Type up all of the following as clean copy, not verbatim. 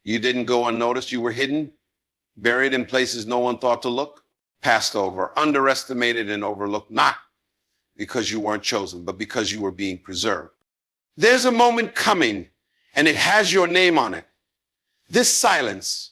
You didn't go unnoticed. You were hidden, buried in places no one thought to look, passed over, underestimated, and overlooked, not because you weren't chosen, but because you were being preserved. There's a moment coming, and it has your name on it. This silence,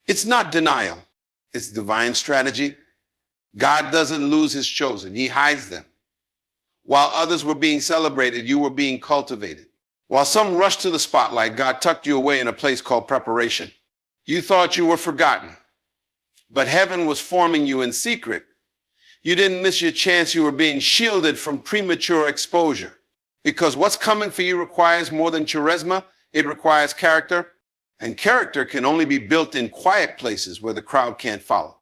it's not denial. It's divine strategy. God doesn't lose his chosen. He hides them. While others were being celebrated, you were being cultivated. While some rushed to the spotlight, God tucked you away in a place called preparation. You thought you were forgotten, but heaven was forming you in secret. You didn't miss your chance. You were being shielded from premature exposure. Because what's coming for you requires more than charisma. It requires character. And character can only be built in quiet places where the crowd can't follow.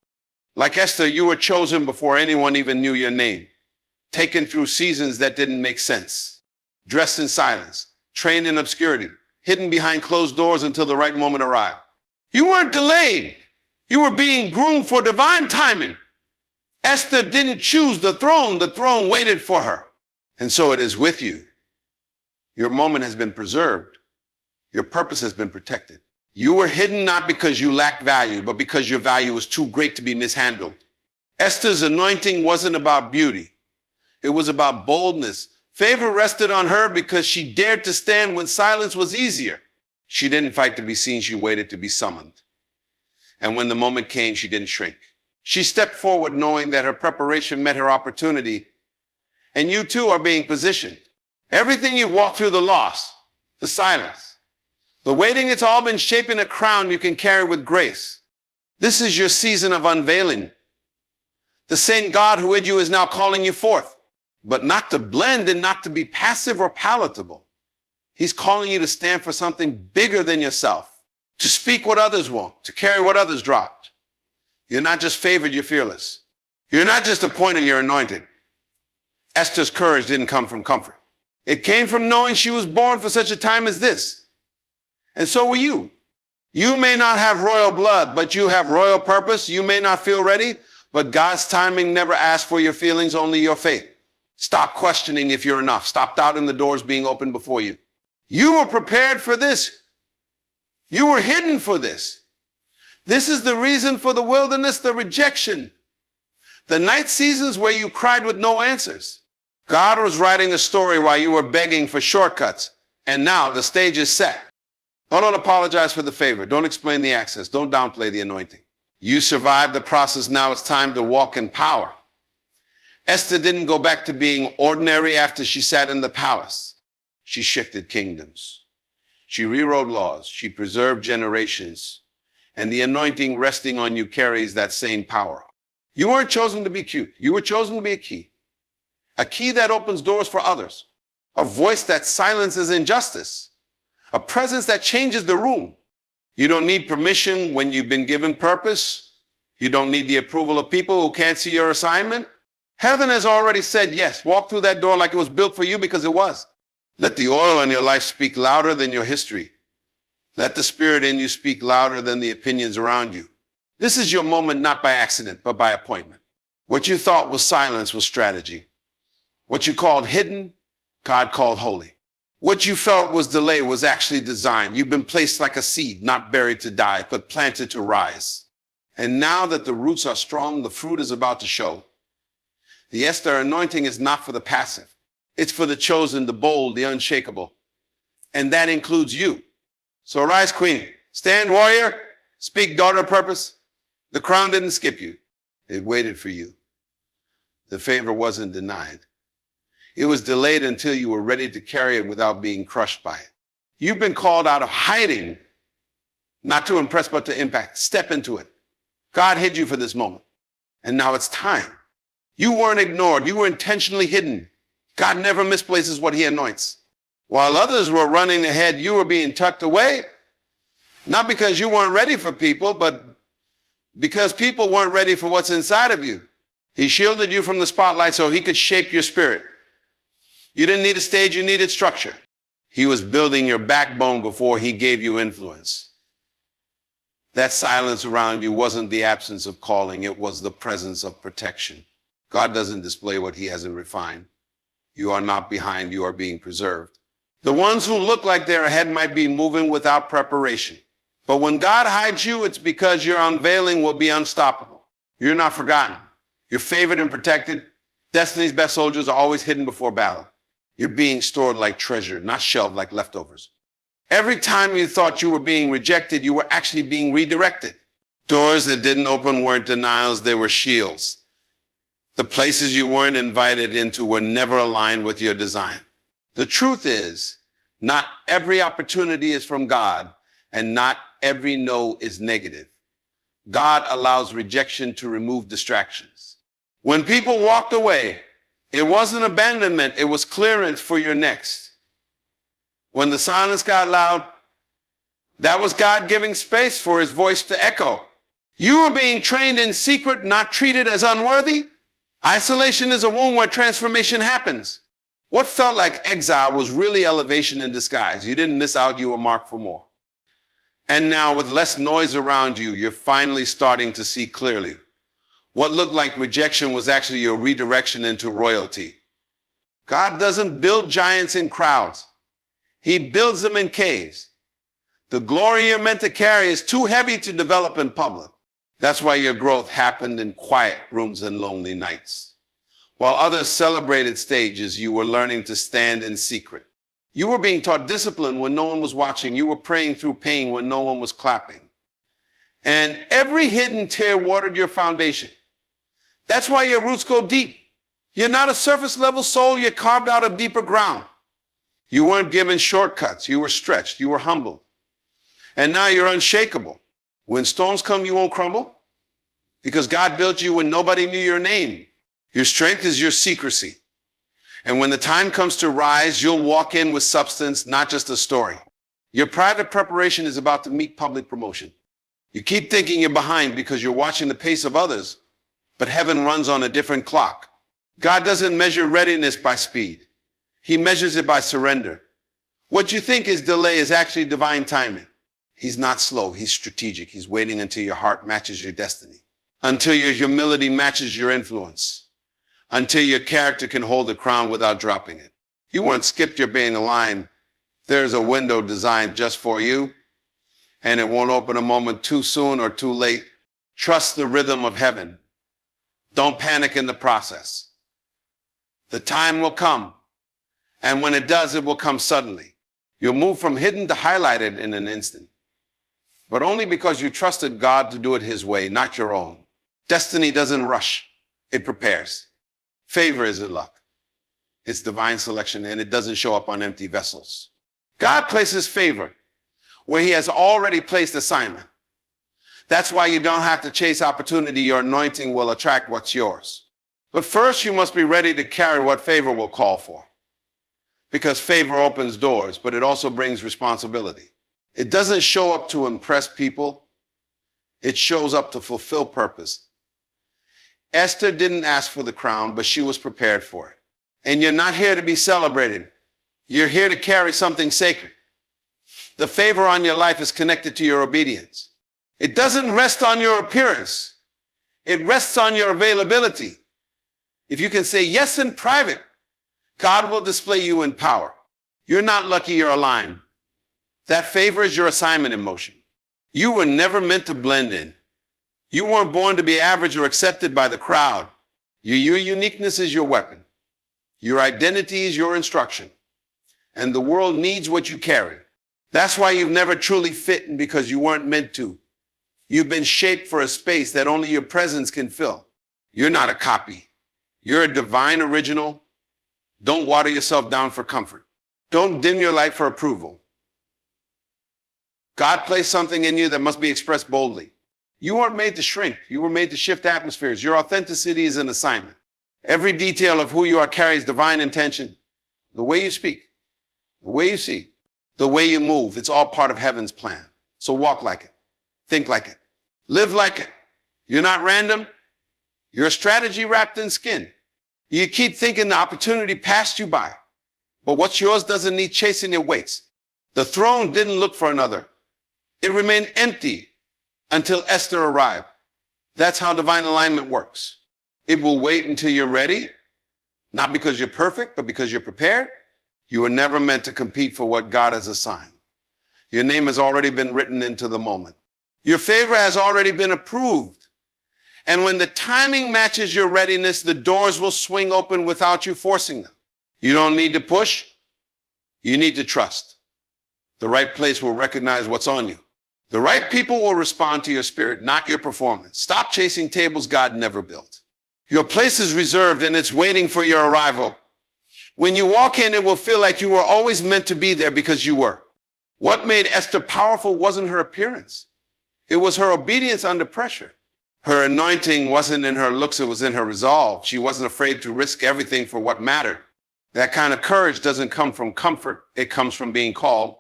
Like Esther, you were chosen before anyone even knew your name. Taken through seasons that didn't make sense. Dressed in silence. Trained in obscurity. Hidden behind closed doors until the right moment arrived. You weren't delayed. You were being groomed for divine timing. Esther didn't choose the throne waited for her. And so it is with you. Your moment has been preserved. Your purpose has been protected. You were hidden not because you lacked value, but because your value was too great to be mishandled. Esther's anointing wasn't about beauty. It was about boldness. Favor rested on her because she dared to stand when silence was easier. She didn't fight to be seen. She waited to be summoned. And when the moment came, she didn't shrink. She stepped forward knowing that her preparation met her opportunity. And you too are being positioned. Everything you walked through, the loss, the silence, the waiting, it's all been shaping a crown you can carry with grace. This is your season of unveiling. The same God who hid you is now calling you forth, but not to blend and not to be passive or palatable. He's calling you to stand for something bigger than yourself, to speak what others won't, to carry what others dropped. You're not just favored, you're fearless. You're not just appointed, you're anointed. Esther's courage didn't come from comfort. It came from knowing she was born for such a time as this. And so were you. You may not have royal blood, but you have royal purpose. You may not feel ready, but God's timing never asks for your feelings, only your faith. Stop questioning if you're enough. Stop doubting the doors being opened before you. You were prepared for this. You were hidden for this. This is the reason for the wilderness, the rejection. The night seasons where you cried with no answers. God was writing a story while you were begging for shortcuts. And now the stage is set. Don't apologize for the favor. Don't explain the access. Don't downplay the anointing. You survived the process. Now it's time to walk in power. Esther didn't go back to being ordinary after she sat in the palace. She shifted kingdoms. She rewrote laws. She preserved generations. And the anointing resting on you carries that same power. You weren't chosen to be cute. You were chosen to be a key. A key that opens doors for others. A voice that silences injustice. A presence that changes the room. You don't need permission when you've been given purpose. You don't need the approval of people who can't see your assignment. Heaven has already said yes. Walk through that door like it was built for you, because it was. Let the oil in your life speak louder than your history. Let the spirit in you speak louder than the opinions around you. This is your moment, not by accident, but by appointment. What you thought was silence was strategy. What you called hidden, God called holy. What you felt was delay was actually design. You've been placed like a seed, not buried to die, but planted to rise. And now that the roots are strong, the fruit is about to show. The Esther anointing is not for the passive. It's for the chosen, the bold, the unshakable. And that includes you. So rise, queen. Stand, warrior. Speak, daughter of purpose. The crown didn't skip you. It waited for you. The favor wasn't denied. It was delayed until you were ready to carry it without being crushed by it. You've been called out of hiding, not to impress, but to impact. Step into it. God hid you for this moment. And now it's time. You weren't ignored. You were intentionally hidden. God never misplaces what he anoints. While others were running ahead, you were being tucked away. Not because you weren't ready for people, but because people weren't ready for what's inside of you. He shielded you from the spotlight so he could shape your spirit. You didn't need a stage, you needed structure. He was building your backbone before he gave you influence. That silence around you wasn't the absence of calling, it was the presence of protection. God doesn't display what he hasn't refined. You are not behind, you are being preserved. The ones who look like they're ahead might be moving without preparation. But when God hides you, it's because your unveiling will be unstoppable. You're not forgotten. You're favored and protected. Destiny's best soldiers are always hidden before battle. You're being stored like treasure, not shelved like leftovers. Every time you thought you were being rejected, you were actually being redirected. Doors that didn't open weren't denials, they were shields. The places you weren't invited into were never aligned with your design. The truth is, not every opportunity is from God, and not every no is negative. God allows rejection to remove distractions. When people walked away, it wasn't abandonment, it was clearance for your next. When the silence got loud, that was God giving space for his voice to echo. You were being trained in secret, not treated as unworthy. Isolation is a wound where transformation happens. What felt like exile was really elevation in disguise. You didn't miss out, you were marked for more. And now, with less noise around you, you're finally starting to see clearly. What looked like rejection was actually your redirection into royalty. God doesn't build giants in crowds. He builds them in caves. The glory you're meant to carry is too heavy to develop in public. That's why your growth happened in quiet rooms and lonely nights. While others celebrated stages, you were learning to stand in secret. You were being taught discipline when no one was watching. You were praying through pain when no one was clapping. And every hidden tear watered your foundation. That's why your roots go deep. You're not a surface level soul, you're carved out of deeper ground. You weren't given shortcuts, you were stretched, you were humbled. And now you're unshakable. When storms come, you won't crumble because God built you when nobody knew your name. Your strength is your secrecy. And when the time comes to rise, you'll walk in with substance, not just a story. Your private preparation is about to meet public promotion. You keep thinking you're behind because you're watching the pace of others, but heaven runs on a different clock. God doesn't measure readiness by speed. He measures it by surrender. What you think is delay is actually divine timing. He's not slow, he's strategic. He's waiting until your heart matches your destiny, until your humility matches your influence, until your character can hold the crown without dropping it. You weren't skipped, you're being aligned. There's a window designed just for you, and it won't open a moment too soon or too late. Trust the rhythm of heaven. Don't panic in the process. The time will come, and when it does, it will come suddenly. You'll move from hidden to highlighted in an instant, but only because you trusted God to do it his way, not your own. Destiny doesn't rush, it prepares. Favor isn't luck. It's divine selection, and it doesn't show up on empty vessels. God places favor where he has already placed assignment. That's why you don't have to chase opportunity. Your anointing will attract what's yours. But first, you must be ready to carry what favor will call for. Because favor opens doors, but it also brings responsibility. It doesn't show up to impress people. It shows up to fulfill purpose. Esther didn't ask for the crown, but she was prepared for it. And you're not here to be celebrated. You're here to carry something sacred. The favor on your life is connected to your obedience. It doesn't rest on your appearance. It rests on your availability. If you can say yes in private, God will display you in power. You're not lucky, you're aligned. That favor is your assignment in motion. You were never meant to blend in. You weren't born to be average or accepted by the crowd. Your uniqueness is your weapon. Your identity is your instruction. And the world needs what you carry. That's why you've never truly fit, because you weren't meant to. You've been shaped for a space that only your presence can fill. You're not a copy. You're a divine original. Don't water yourself down for comfort. Don't dim your light for approval. God placed something in you that must be expressed boldly. You weren't made to shrink. You were made to shift atmospheres. Your authenticity is an assignment. Every detail of who you are carries divine intention. The way you speak, the way you see, the way you move, it's all part of heaven's plan. So walk like it. Think like it. Live like it. You're not random. You're a strategy wrapped in skin. You keep thinking the opportunity passed you by. But what's yours doesn't need chasing your weights. The throne didn't look for another. It remained empty until Esther arrived. That's how divine alignment works. It will wait until you're ready, not because you're perfect, but because you're prepared. You were never meant to compete for what God has assigned. Your name has already been written into the moment. Your favor has already been approved. And when the timing matches your readiness, the doors will swing open without you forcing them. You don't need to push. You need to trust. The right place will recognize what's on you. The right people will respond to your spirit, not your performance. Stop chasing tables God never built. Your place is reserved and it's waiting for your arrival. When you walk in, it will feel like you were always meant to be there because you were. What made Esther powerful wasn't her appearance. It was her obedience under pressure. Her anointing wasn't in her looks, it was in her resolve. She wasn't afraid to risk everything for what mattered. That kind of courage doesn't come from comfort, it comes from being called.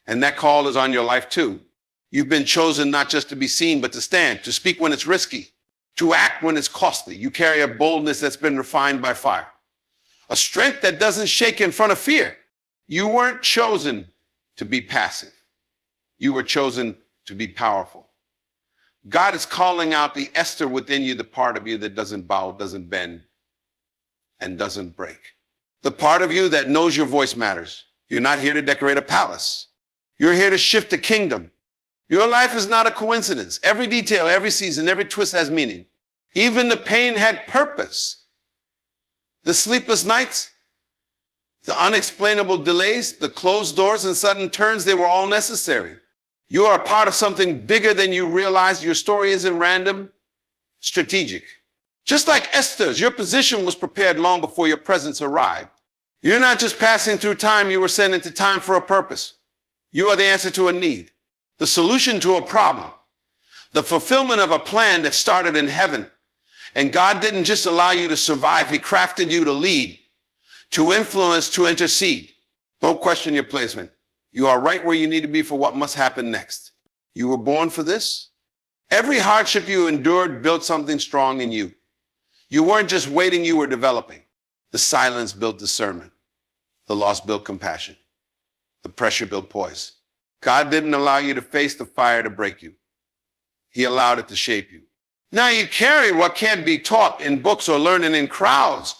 And that call is on your life too. You've been chosen not just to be seen, but to stand, to speak when it's risky, to act when it's costly. You carry a boldness that's been refined by fire, a strength that doesn't shake in front of fear. You weren't chosen to be passive. You were chosen to be powerful. God is calling out the Esther within you, the part of you that doesn't bow, doesn't bend, and doesn't break. The part of you that knows your voice matters. You're not here to decorate a palace. You're here to shift a kingdom. Your life is not a coincidence. Every detail, every season, every twist has meaning. Even the pain had purpose. The sleepless nights, the unexplainable delays, the closed doors and sudden turns, they were all necessary. You are a part of something bigger than you realize. Your story isn't random, strategic. Just like Esther's, your position was prepared long before your presence arrived. You're not just passing through time, you were sent into time for a purpose. You are the answer to a need, the solution to a problem, the fulfillment of a plan that started in heaven. And God didn't just allow you to survive, He crafted you to lead, to influence, to intercede. Don't question your placement. You are right where you need to be for what must happen next. You were born for this. Every hardship you endured built something strong in you. You weren't just waiting, you were developing. The silence built discernment. The loss built compassion. The pressure built poise. God didn't allow you to face the fire to break you. He allowed it to shape you. Now you carry what can't be taught in books or learning in crowds.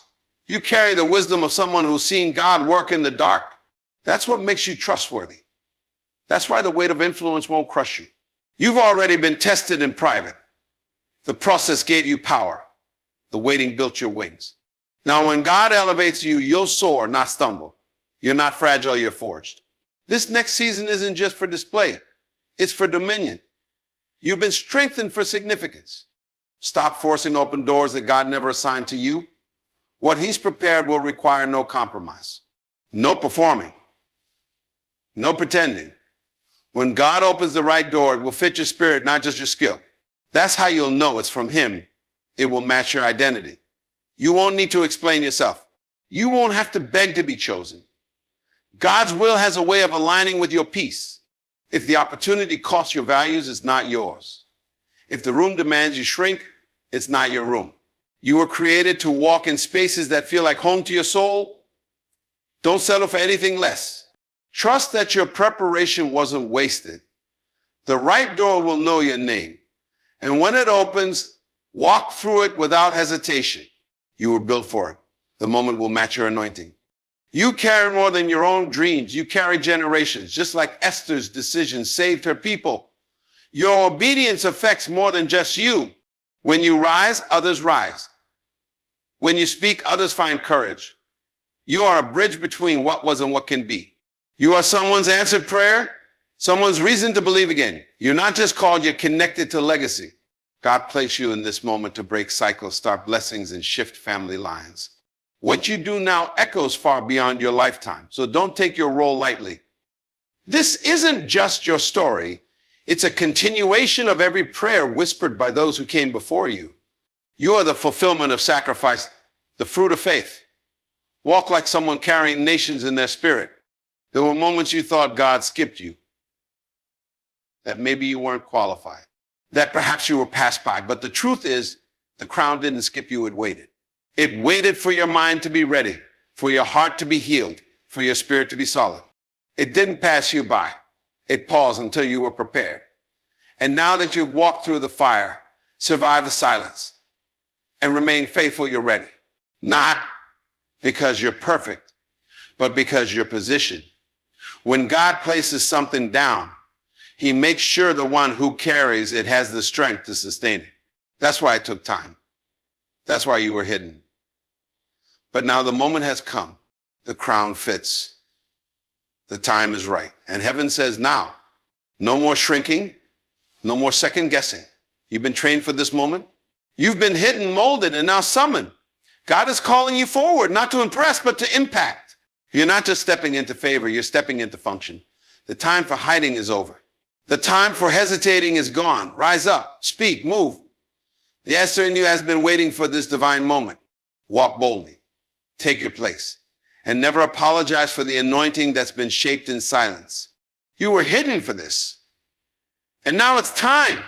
You carry the wisdom of someone who's seen God work in the dark. That's what makes you trustworthy. That's why the weight of influence won't crush you. You've already been tested in private. The process gave you power. The waiting built your wings. Now when God elevates you, you'll soar, not stumble. You're not fragile, you're forged. This next season isn't just for display. It's for dominion. You've been strengthened for significance. Stop forcing open doors that God never assigned to you. What He's prepared will require no compromise, no performing, no pretending. When God opens the right door, it will fit your spirit, not just your skill. That's how you'll know it's from Him. It will match your identity. You won't need to explain yourself. You won't have to beg to be chosen. God's will has a way of aligning with your peace. If the opportunity costs your values, it's not yours. If the room demands you shrink, it's not your room. You were created to walk in spaces that feel like home to your soul. Don't settle for anything less. Trust that your preparation wasn't wasted. The right door will know your name. And when it opens, walk through it without hesitation. You were built for it. The moment will match your anointing. You carry more than your own dreams. You carry generations, just like Esther's decision saved her people. Your obedience affects more than just you. When you rise, others rise. When you speak, others find courage. You are a bridge between what was and what can be. You are someone's answered prayer, someone's reason to believe again. You're not just called, you're connected to legacy. God placed you in this moment to break cycles, start blessings, and shift family lines. What you do now echoes far beyond your lifetime, so don't take your role lightly. This isn't just your story. It's a continuation of every prayer whispered by those who came before you. You are the fulfillment of sacrifice, the fruit of faith. Walk like someone carrying nations in their spirit. There were moments you thought God skipped you, that maybe you weren't qualified, that perhaps you were passed by. But the truth is, the crown didn't skip you, it waited. It waited for your mind to be ready, for your heart to be healed, for your spirit to be solid. It didn't pass you by. It paused until you were prepared. And now that you've walked through the fire, survived the silence, and remained faithful, you're ready. Not because you're perfect, but because you're positioned. When God places something down, he makes sure the one who carries it has the strength to sustain it. That's why it took time. That's why you were hidden. But now the moment has come. The crown fits. The time is right. And heaven says now, no more shrinking, no more second guessing. You've been trained for this moment. You've been hidden, molded, and now summoned. God is calling you forward, not to impress, but to impact. You're not just stepping into favor, you're stepping into function. The time for hiding is over. The time for hesitating is gone. Rise up, speak, move. The Esther in you has been waiting for this divine moment. Walk boldly. Take your place. And never apologize for the anointing that's been shaped in silence. You were hidden for this. And now it's time.